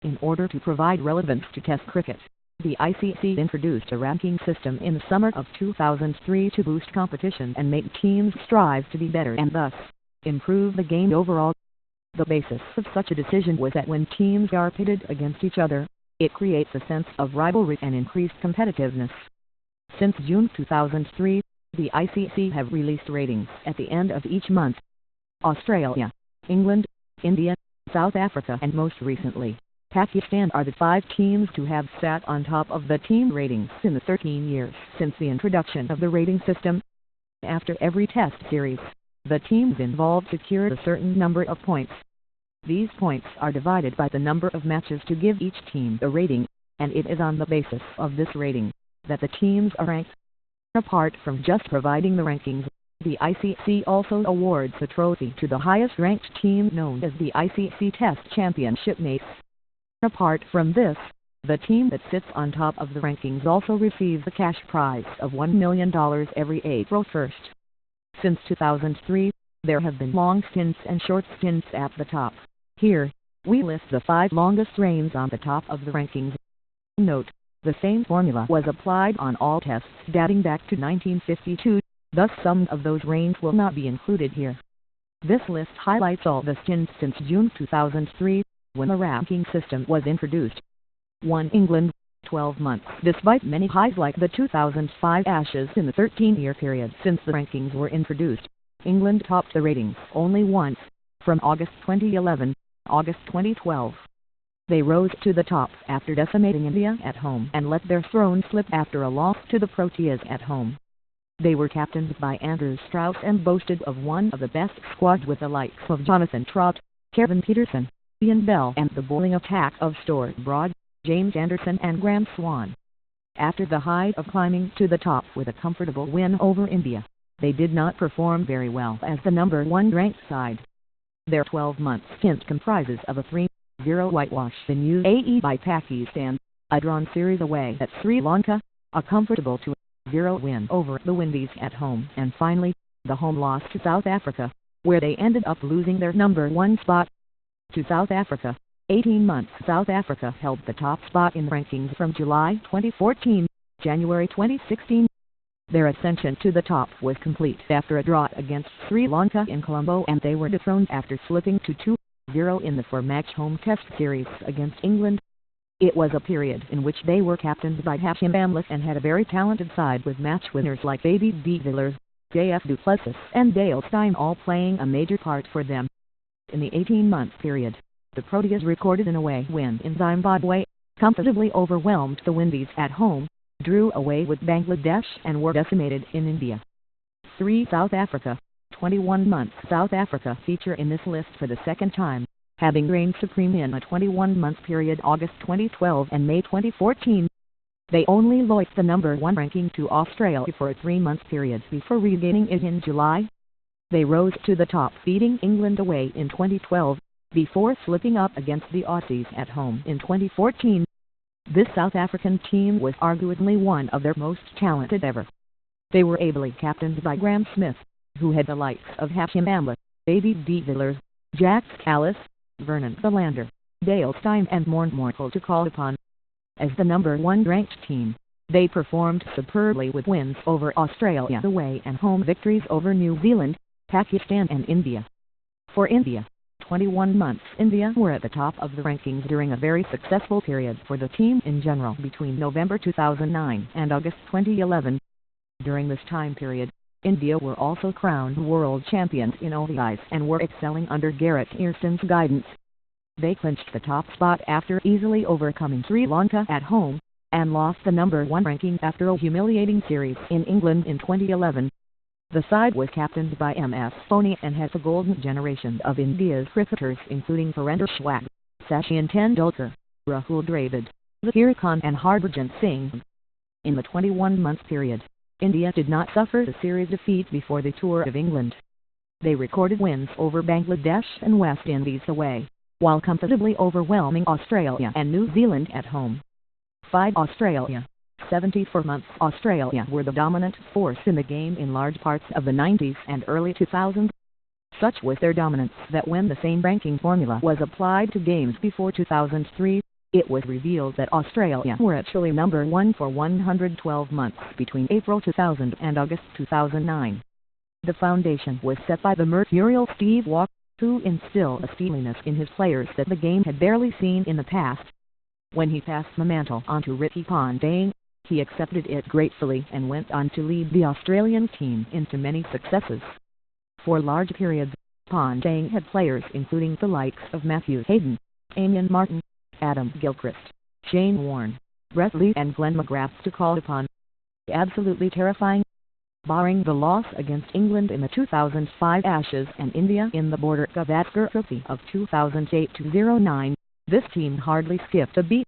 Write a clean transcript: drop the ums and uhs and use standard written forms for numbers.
In order to provide relevance to Test cricket, the ICC introduced a ranking system in the summer of 2003 to boost competition and make teams strive to be better and thus improve the game overall. The basis of such a decision was that when teams are pitted against each other, it creates a sense of rivalry and increased competitiveness. Since June 2003, the ICC have released ratings at the end of each month. Australia, England, India, South Africa and most recently, Pakistan are the 5 teams to have sat on top of the team ratings in the 13 years since the introduction of the rating system. After every test series, the teams involved secure a certain number of points. These points are divided by the number of matches to give each team a rating, and it is on the basis of this rating that the teams are ranked. Apart from just providing the rankings, the ICC also awards a trophy to the highest-ranked team known as the ICC Test Championship Mace. Apart from this, the team that sits on top of the rankings also receives a cash prize of $1 million every April 1st. Since 2003, there have been long stints and short stints at the top. Here, we list the 5 longest reigns on the top of the rankings. Note, the same formula was applied on all tests dating back to 1952, thus some of those reigns will not be included here. This list highlights all the stints since June 2003, when the ranking system was introduced. 1. England, 12 months. Despite many highs like the 2005 Ashes in the 13-year period since the rankings were introduced, England topped the ratings only once, from August 2011, August 2012. They rose to the top after decimating India at home and let their throne slip after a loss to the Proteas at home. They were captained by Andrew Strauss and boasted of one of the best squads with the likes of Jonathan Trott, Kevin Peterson, Ian Bell and the bowling attack of Stuart Broad, James Anderson and Graham Swan. After the height of climbing to the top with a comfortable win over India, they did not perform very well as the number 1 ranked side. Their 12-month stint comprises of a 3-0 whitewash in UAE by Pakistan, a drawn series away at Sri Lanka, a comfortable 2-0 win over the Windies at home and finally, the home loss to South Africa, where they ended up losing their number 1 spot to South Africa. 18 months South Africa held the top spot in rankings from July 2014, January 2016. Their ascension to the top was complete after a draw against Sri Lanka in Colombo and they were dethroned after slipping to 2-0 in the 4-match home test series against England. It was a period in which they were captained by Hashim Amla and had a very talented side with match winners like Baby de Villiers, J.F. du Plessis and Dale Steyn all playing a major part for them. In the 18-month period, the Proteas recorded an away win in Zimbabwe, comfortably overwhelmed the Windies at home, drew away with Bangladesh and were decimated in India. 3. South Africa, 21 months South Africa feature in this list for the second time, having reigned supreme in a 21-month period August 2012 and May 2014. They only lost the number 1 ranking to Australia for a 3-month period before regaining it in July. They rose to the top beating England away in 2012, before slipping up against the Aussies at home in 2014. This South African team was arguably one of their most talented ever. They were ably captained by Graham Smith, who had the likes of Hashim Amla, Baby de Villiers, Jack Callis, Vernon Philander, Dale Steyn and Morne Morkel to call upon. As the number 1 ranked team, they performed superbly with wins over Australia away and home victories over New Zealand, Pakistan and India. For India, 21 months India were at the top of the rankings during a very successful period for the team in general between November 2009 and August 2011. During this time period, India were also crowned world champions in ODIs and were excelling under Garrett Earston's guidance. They clinched the top spot after easily overcoming Sri Lanka at home, and lost the number 1 ranking after a humiliating series in England in 2011. The side was captained by MS Dhoni and has a golden generation of India's cricketers including Virendra Sehwag, Sachin Tendulkar, Rahul Dravid, Zaheer Khan and Harbhajan Singh. In the 21-month period, India did not suffer a series defeat before the tour of England. They recorded wins over Bangladesh and West Indies away, while comfortably overwhelming Australia and New Zealand at home. 5. Australia, 74 months Australia were the dominant force in the game in large parts of the 90s and early 2000s. Such was their dominance that when the same ranking formula was applied to games before 2003, It was revealed that Australia were actually number 1 for 112 months between April 2000 and August 2009. The foundation was set by the mercurial Steve Waugh, who instilled a steeliness in his players that the game had barely seen in the past. When he passed the mantle on to Ricky Ponting, he accepted it gratefully and went on to lead the Australian team into many successes. For large periods, Ponting had players including the likes of Matthew Hayden, Eamon Martin, Adam Gilchrist, Shane Warne, Brett Lee and Glenn McGrath to call upon. Absolutely terrifying. Barring the loss against England in the 2005 Ashes and India in the Border Gavaskar Trophy of 2008-09, this team hardly skipped a beat.